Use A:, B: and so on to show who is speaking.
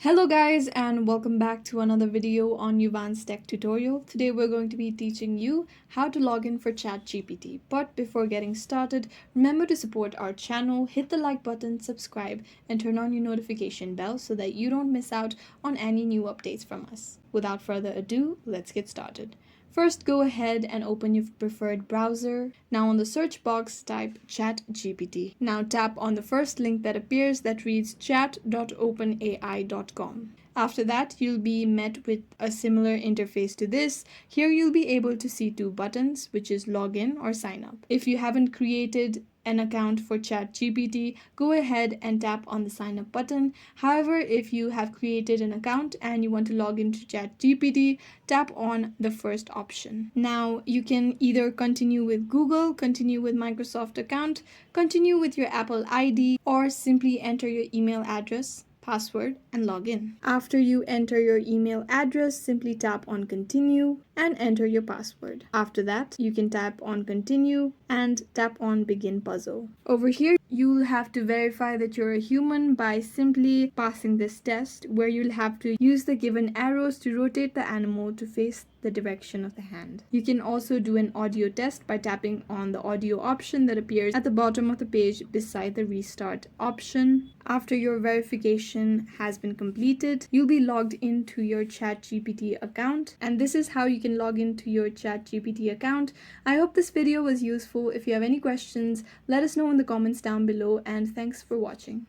A: Hello guys and welcome back to another video on Yuvan's tech tutorial. Today we're going to be teaching you how to log in for ChatGPT. But before getting started, remember to support our channel, hit the like button, subscribe, and turn on your notification bell so that you don't miss out on any new updates from us. Without further ado, let's get started. First, go ahead and open your preferred browser. Now on the search box, type ChatGPT. Now tap on the first link that appears that reads chat.openai.com. After that, you'll be met with a similar interface to this. Here you'll be able to see two buttons, which is login or sign up. If you haven't created an account for ChatGPT, go ahead and tap on the sign up button. However, if you have created an account and you want to log into ChatGPT, tap on the first option. Now you can either continue with Google, continue with Microsoft account, continue with your Apple ID, or simply enter your email address, password, and log in. After you enter your email address, simply tap on continue and enter your password. After that, you can tap on continue and tap on begin puzzle. Over here, you'll have to verify that you're a human by simply passing this test, where you'll have to use the given arrows to rotate the animal to face the direction of the hand. You can also do an audio test by tapping on the audio option that appears at the bottom of the page beside the restart option. After your verification has been completed, you'll be logged into your ChatGPT account, and this is how you can log into your ChatGPT account. I hope this video was useful. If you have any questions, let us know in the comments down below, and thanks for watching.